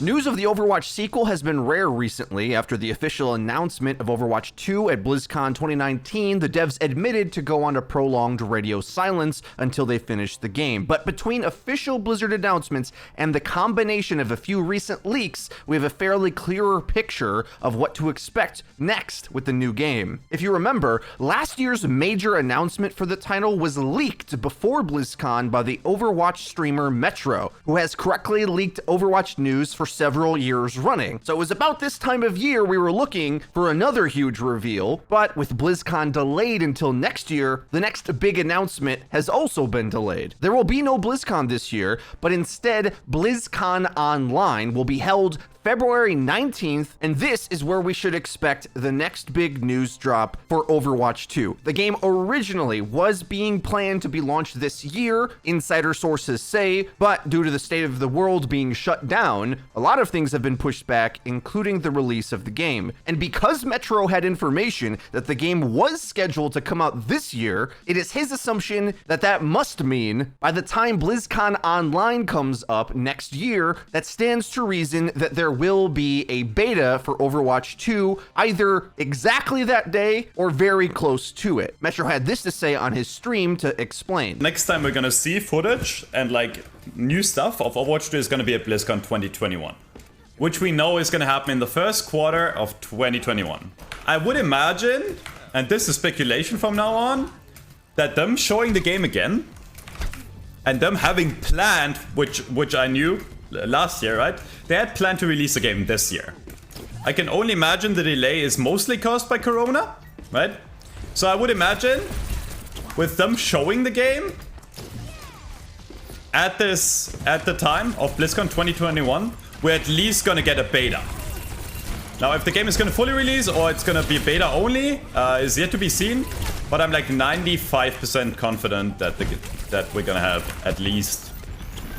News of the Overwatch sequel has been rare recently. After the official announcement of Overwatch 2 at BlizzCon 2019, the devs admitted to go on a prolonged radio silence until they finished the game. But between official Blizzard announcements and the combination of a few recent leaks, we have a fairly clearer picture of what to expect next with the new game. If you remember, last year's major announcement for the title was leaked before BlizzCon by the Overwatch streamer Metro, who has correctly leaked Overwatch news for several years running. So it was about this time of year we were looking for another huge reveal, but with BlizzCon delayed until next year, the next big announcement has also been delayed. There will be no BlizzCon this year, but instead BlizzConline will be held February 19th, and this is where we should expect the next big news drop for Overwatch 2. The game originally was being planned to be launched this year, insider sources say, but due to the state of the world being shut down, a lot of things have been pushed back, including the release of the game. And because Metro had information that the game was scheduled to come out this year, it is his assumption that that must mean by the time BlizzCon Online comes up next year, that stands to reason that there will be a beta for Overwatch 2 either exactly that day or very close to it. Metro had this to say on his stream to explain. Next time we're gonna see footage and like new stuff of Overwatch 2 is gonna be at BlizzCon 2021, which we know is gonna happen in the first quarter of 2021. I would imagine, and this is speculation from now on, that them showing the game again and them having planned, which I knew last year, right? They had planned to release the game this year. I can only imagine the delay is mostly caused by Corona, right? So I would imagine with them showing the game at the time of BlizzCon 2021, we're at least gonna get a beta. Now, if the game is gonna fully release or it's gonna be beta only, is yet to be seen. But I'm like 95% confident that we're gonna have at least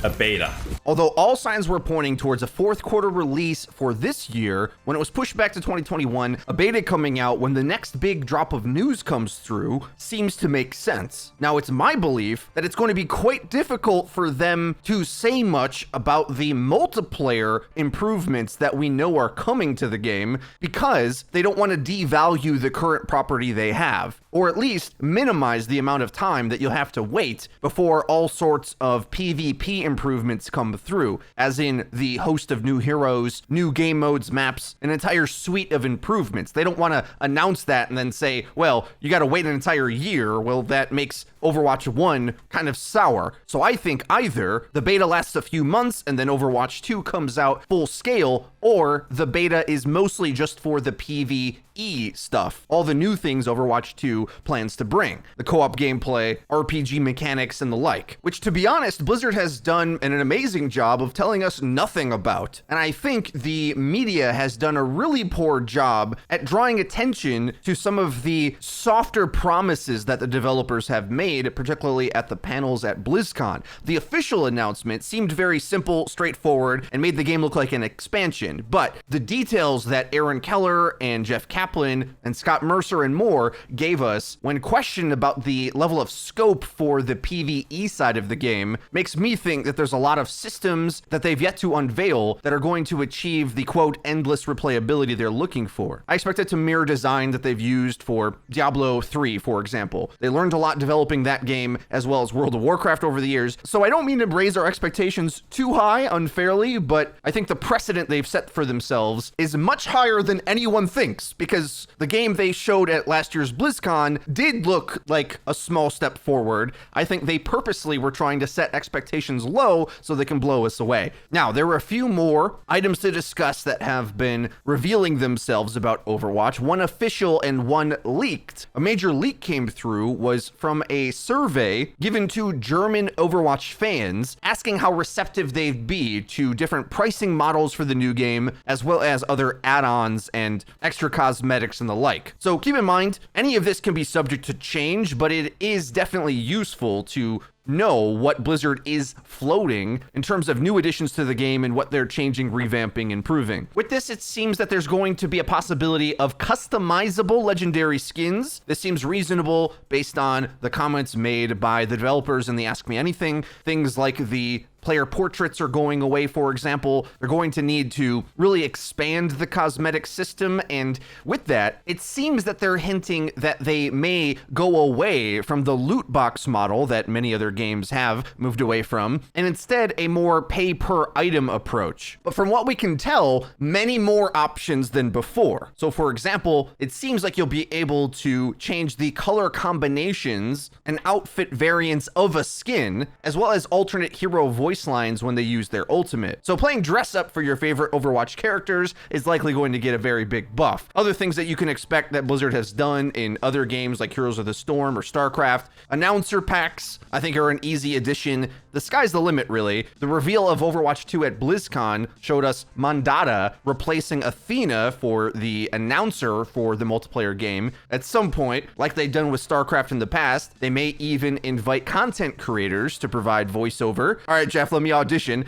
a beta. Although all signs were pointing towards a fourth quarter release for this year, when it was pushed back to 2021, a beta coming out when the next big drop of news comes through seems to make sense. Now, it's my belief that it's going to be quite difficult for them to say much about the multiplayer improvements that we know are coming to the game because they don't want to devalue the current property they have, or at least minimize the amount of time that you'll have to wait before all sorts of PvP improvements come through, as in the host of new heroes, new game modes, maps, an entire suite of improvements. They don't want to announce that and then say, well, you got to wait an entire year. Well, that makes Overwatch 1 kind of sour. So I think either the beta lasts a few months and then Overwatch 2 comes out full scale, or the beta is mostly just for the PvE stuff, all the new things Overwatch 2 plans to bring, the co-op gameplay, RPG mechanics, and the like, which, to be honest, Blizzard has done an amazing job of telling us nothing about. And I think the media has done a really poor job at drawing attention to some of the softer promises that the developers have made, particularly at the panels at BlizzCon. The official announcement seemed very simple, straightforward, and made the game look like an expansion. But the details that Aaron Keller and Jeff Kaplan and Scott Mercer and more gave us when questioned about the level of scope for the PvE side of the game makes me think that there's a lot of systems that they've yet to unveil that are going to achieve the quote endless replayability they're looking for. I expect it to mirror design that they've used for Diablo 3, for example. They learned a lot developing that game as well as World of Warcraft over the years, so I don't mean to raise our expectations too high unfairly, but I think the precedent they've set for themselves is much higher than anyone thinks, because the game they showed at last year's BlizzCon did look like a small step forward. I think they purposely were trying to set expectations low so they can blow us away. Now, there were a few more items to discuss that have been revealing themselves about Overwatch, one official and one leaked. A major leak came through was from a survey given to German Overwatch fans asking how receptive they'd be to different pricing models for the new game, as well as other add-ons and extra cosmetics and the like. So keep in mind, any of this can be subject to change, but it is definitely useful to know what Blizzard is floating in terms of new additions to the game and what they're changing, revamping, improving. With this, it seems that there's going to be a possibility of customizable legendary skins. This seems reasonable based on the comments made by the developers in the Ask Me Anything. Things like the player portraits are going away, for example. They're going to need to really expand the cosmetic system, and with that, it seems that they're hinting that they may go away from the loot box model that many other games have moved away from, and instead a more pay-per-item approach. But from what we can tell, many more options than before. So for example, it seems like you'll be able to change the color combinations and outfit variants of a skin, as well as alternate hero voice lines when they use their ultimate. So playing dress up for your favorite Overwatch characters is likely going to get a very big buff. Other things that you can expect that Blizzard has done in other games like Heroes of the Storm or StarCraft, announcer packs, I think are an easy addition. The sky's the limit, really. The reveal of Overwatch 2 at BlizzCon showed us Mondada replacing Athena for the announcer for the multiplayer game. At some point, like they've done with StarCraft in the past, they may even invite content creators to provide voiceover. All right, Jeff, let me audition.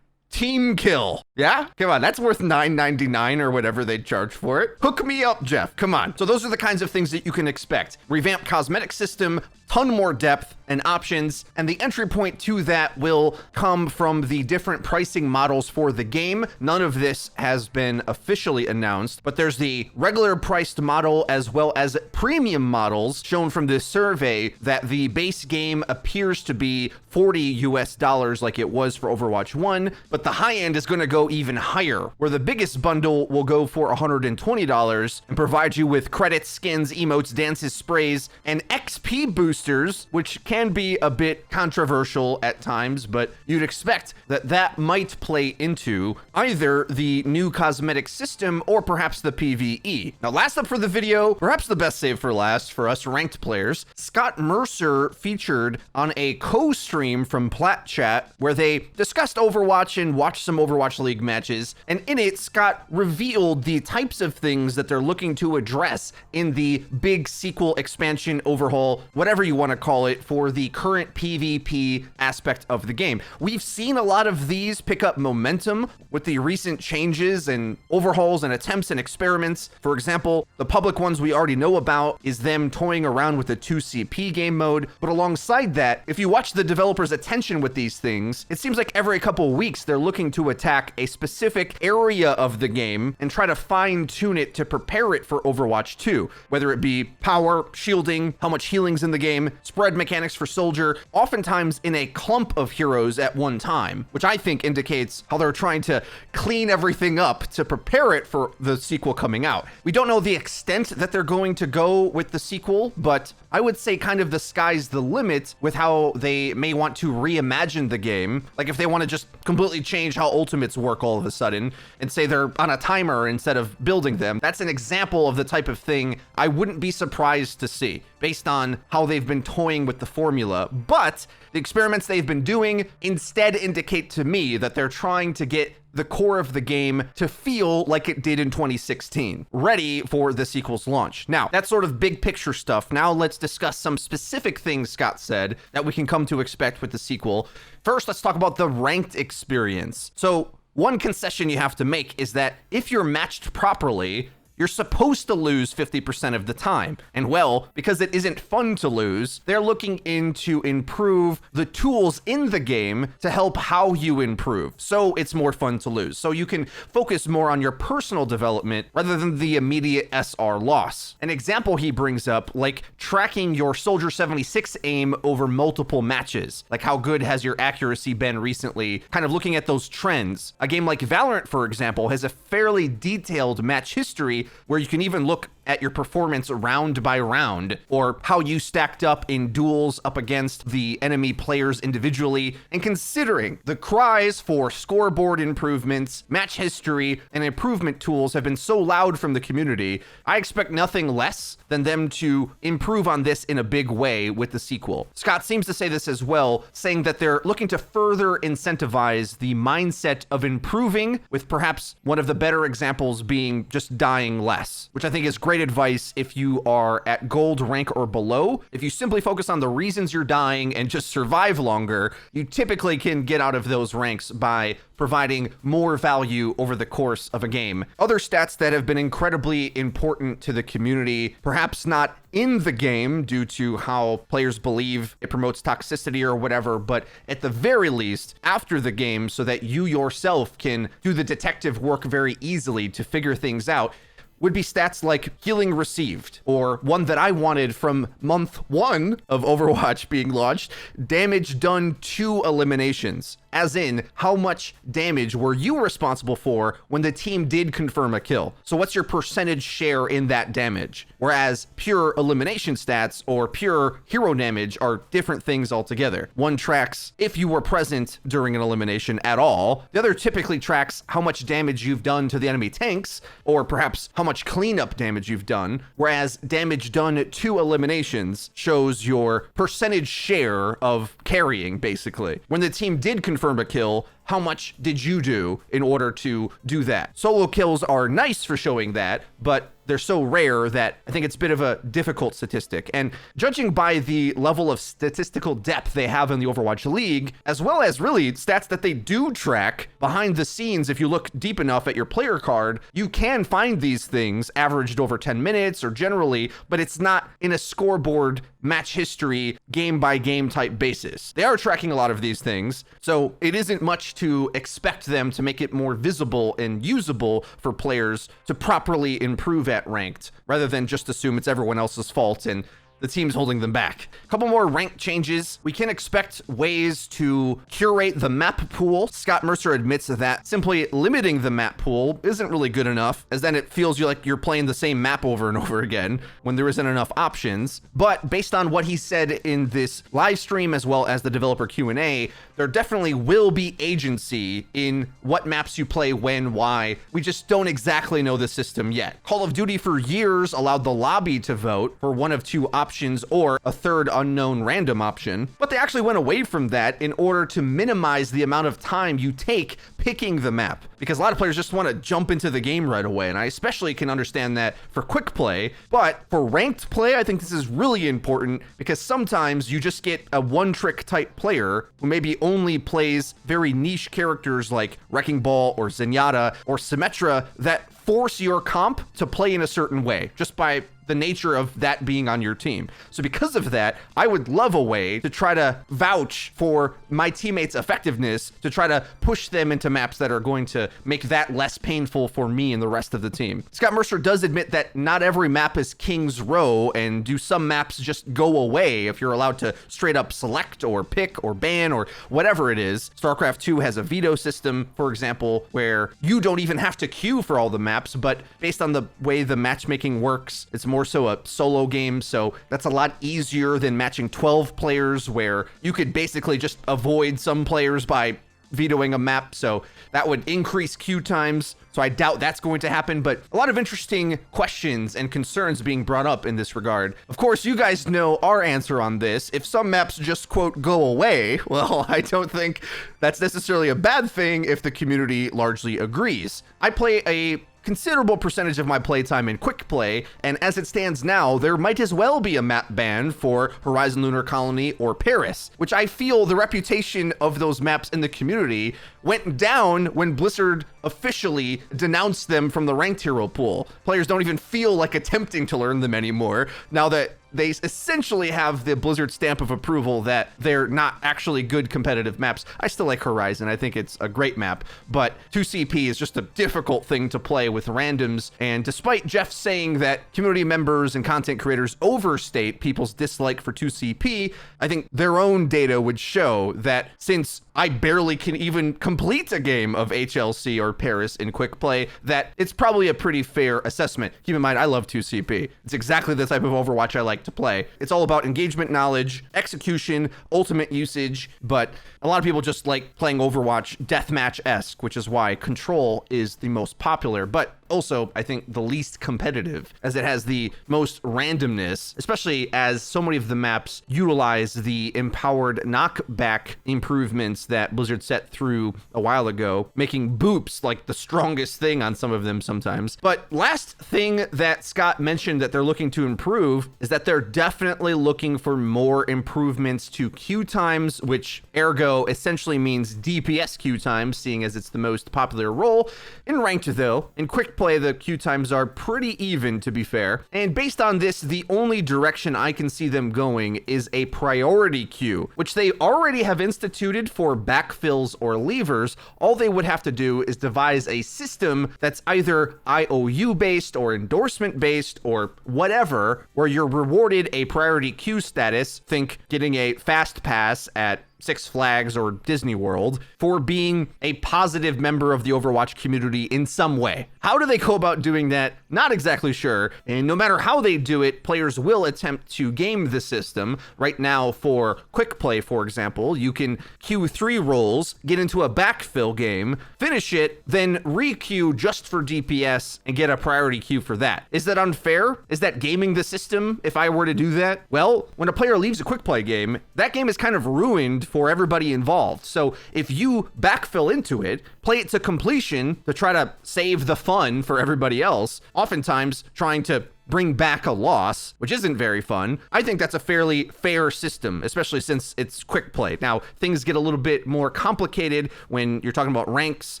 Team kill. Yeah? Come on, that's worth $9.99 or whatever they charge for it. Hook me up, Jeff. Come on. So those are the kinds of things that you can expect. Revamped cosmetic system, ton more depth and options, and the entry point to that will come from the different pricing models for the game. None of this has been officially announced, but there's the regular priced model as well as premium models shown from this survey that the base game appears to be $40 like it was for Overwatch 1, but the high end is going to go even higher, where the biggest bundle will go for $120 and provide you with credits, skins, emotes, dances, sprays, and XP boosters, which can be a bit controversial at times, but you'd expect that that might play into either the new cosmetic system or perhaps the PvE. Now, last up for the video, perhaps the best save for last for us ranked players, Scott Mercer featured on a co-stream from Plat Chat where they discussed Overwatch and watched some Overwatch League matches, and in it, Scott revealed the types of things that they're looking to address in the big sequel, expansion, overhaul, whatever you want to call it, for the current PvP aspect of the game. We've seen a lot of these pick up momentum with the recent changes and overhauls and attempts and experiments. For example, the public ones we already know about is them toying around with the 2CP game mode, but alongside that, if you watch the developers' attention with these things, it seems like every couple weeks they're looking to attack a specific area of the game and try to fine-tune it to prepare it for Overwatch 2, whether it be power, shielding, how much healing's in the game, spread mechanics for soldier, oftentimes in a clump of heroes at one time, which I think indicates how they're trying to clean everything up to prepare it for the sequel coming out. We don't know the extent that they're going to go with the sequel, but I would say kind of the sky's the limit with how they may want to reimagine the game. Like if they want to just completely change how ultimates work all of a sudden and say they're on a timer instead of building them. That's an example of the type of thing I wouldn't be surprised to see based on how they've been toying with the formula. But the experiments they've been doing instead indicate to me that they're trying to get the core of the game to feel like it did in 2016, ready for the sequel's launch. Now, that's sort of big picture stuff. Now let's discuss some specific things Scott said that we can come to expect with the sequel. First, let's talk about the ranked experience. So one concession you have to make is that if you're matched properly, you're supposed to lose 50% of the time. And well, because it isn't fun to lose, they're looking in to improve the tools in the game to help how you improve. So it's more fun to lose. So you can focus more on your personal development rather than the immediate SR loss. An example he brings up, like tracking your Soldier 76 aim over multiple matches. Like how good has your accuracy been recently? Kind of looking at those trends. A game like VALORANT, for example, has a fairly detailed match history where you can even look at your performance round by round, or how you stacked up in duels up against the enemy players individually, and considering the cries for scoreboard improvements, match history, and improvement tools have been so loud from the community, I expect nothing less than them to improve on this in a big way with the sequel. Scott seems to say this as well, saying that they're looking to further incentivize the mindset of improving, with perhaps one of the better examples being just dying less, which I think is great great advice if you are at gold rank or below. If you simply focus on the reasons you're dying and just survive longer, you typically can get out of those ranks by providing more value over the course of a game. Other stats that have been incredibly important to the community, perhaps not in the game due to how players believe it promotes toxicity or whatever, but at the very least after the game so that you yourself can do the detective work very easily to figure things out, would be stats like healing received, or one that I wanted from month 1 of Overwatch being launched, damage done to eliminations. As in, how much damage were you responsible for when the team did confirm a kill? So what's your percentage share in that damage? Whereas pure elimination stats or pure hero damage are different things altogether. One tracks if you were present during an elimination at all. The other typically tracks how much damage you've done to the enemy tanks, or perhaps how much cleanup damage you've done. Whereas damage done to eliminations shows your percentage share of carrying, basically. When the team did confirm a kill, how much did you do in order to do that? Solo kills are nice for showing that, but they're so rare that I think it's a bit of a difficult statistic. And judging by the level of statistical depth they have in the Overwatch League, as well as really stats that they do track behind the scenes, if you look deep enough at your player card, you can find these things averaged over 10 minutes or generally, but it's not in a scoreboard match history, game by game type basis. They are tracking a lot of these things, so it isn't much to expect them to make it more visible and usable for players to properly improve at ranked, rather than just assume it's everyone else's fault and the team's holding them back. A couple more rank changes. We can expect ways to curate the map pool. Scott Mercer admits that simply limiting the map pool isn't really good enough, as then it feels like you're playing the same map over and over again when there isn't enough options. But based on what he said in this live stream, as well as the developer Q&A, there definitely will be agency in what maps you play, when, why. We just don't exactly know the system yet. Call of Duty for years allowed the lobby to vote for one of two options or a third unknown random option, but they actually went away from that in order to minimize the amount of time you take picking the map, because a lot of players just want to jump into the game right away, and I especially can understand that for quick play. But for ranked play, I think this is really important, because sometimes you just get a one-trick type player who maybe only plays very niche characters like Wrecking Ball or Zenyatta or Symmetra that force your comp to play in a certain way just by the nature of that being on your team. So because of that, I would love a way to try to vouch for my teammates' effectiveness, to try to push them into maps that are going to make that less painful for me and the rest of the team. Scott Mercer does admit that not every map is King's Row, and do some maps just go away if you're allowed to straight up select or pick or ban or whatever it is. StarCraft 2 has a veto system, for example, where you don't even have to queue for all the maps, but based on the way the matchmaking works, it's more so a solo game, so that's a lot easier than matching 12 players where you could basically just avoid some players by vetoing a map, so that would increase queue times. So I doubt that's going to happen, but a lot of interesting questions and concerns being brought up in this regard. Of course, you guys know our answer on this. If some maps just, quote, go away, well, I don't think that's necessarily a bad thing if the community largely agrees. I play a considerable percentage of my playtime in quick play, and as it stands now, there might as well be a map ban for Horizon Lunar Colony or Paris, which I feel the reputation of those maps in the community went down when Blizzard officially denounced them from the ranked hero pool. Players don't even feel like attempting to learn them anymore, now that they essentially have the Blizzard stamp of approval that they're not actually good competitive maps. I still like Horizon. I think it's a great map, but 2CP is just a difficult thing to play with randoms. And despite Jeff saying that community members and content creators overstate people's dislike for 2CP, I think their own data would show that since I barely can even complete a game of HLC or Paris in quick play, that it's probably a pretty fair assessment. Keep in mind, I love 2CP. It's exactly the type of Overwatch I like to play. It's all about engagement knowledge, execution, ultimate usage, but a lot of people just like playing Overwatch deathmatch-esque, which is why Control is the most popular. But also, I think, the least competitive, as it has the most randomness, especially as so many of the maps utilize the empowered knockback improvements that Blizzard set through a while ago, making boops like the strongest thing on some of them sometimes. But last thing that Scott mentioned that they're looking to improve is that they're definitely looking for more improvements to queue times, which ergo essentially means DPS queue times, seeing as it's the most popular role. In ranked though, in quick play, the queue times are pretty even, to be fair. And based on this, the only direction I can see them going is a priority queue, which they already have instituted for backfills or levers. All they would have to do is devise a system that's either IOU based or endorsement based or whatever, where you're rewarded a priority queue status, think getting a fast pass at Six Flags or Disney World, for being a positive member of the Overwatch community in some way. How do they go about doing that? Not exactly sure. And no matter how they do it, players will attempt to game the system. Right now, for quick play, for example, you can queue 3 roles, get into a backfill game, finish it, then re-queue just for DPS and get a priority queue for that. Is that unfair? Is that gaming the system if I were to do that? Well, when a player leaves a quick play game, that game is kind of ruined for everybody involved. So if you backfill into it, play it to completion to try to save the fun for everybody else, oftentimes trying to bring back a loss, which isn't very fun. I think that's a fairly fair system, especially since it's quick play. Now, things get a little bit more complicated when you're talking about ranks,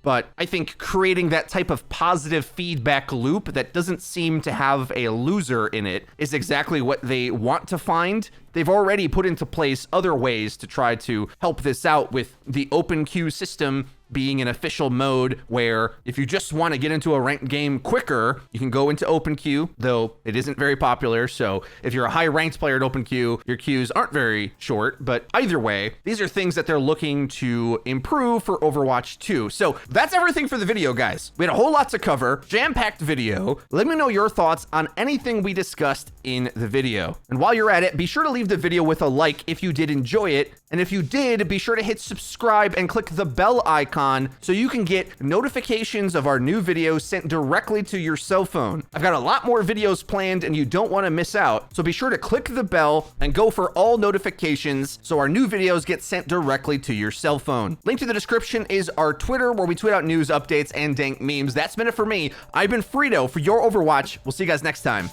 but I think creating that type of positive feedback loop that doesn't seem to have a loser in it is exactly what they want to find. They've already put into place other ways to try to help this out, with the open queue system being an official mode where if you just want to get into a ranked game quicker, you can go into open queue, though it isn't very popular. So if you're a high ranked player at open queue, your queues aren't very short. But either way, these are things that they're looking to improve for Overwatch 2. So that's everything for the video, guys. We had a whole lot to cover, jam-packed video. Let me know your thoughts on anything we discussed in the video. And while you're at it, be sure to leave the video with a like if you did enjoy it. And if you did, be sure to hit subscribe and click the bell icon so you can get notifications of our new videos sent directly to your cell phone. I've got a lot more videos planned and you don't want to miss out. So be sure to click the bell and go for all notifications so our new videos get sent directly to your cell phone. Link to the description is our Twitter, where we tweet out news, updates, and dank memes. That's been it for me. I've been Frito for Your Overwatch. We'll see you guys next time.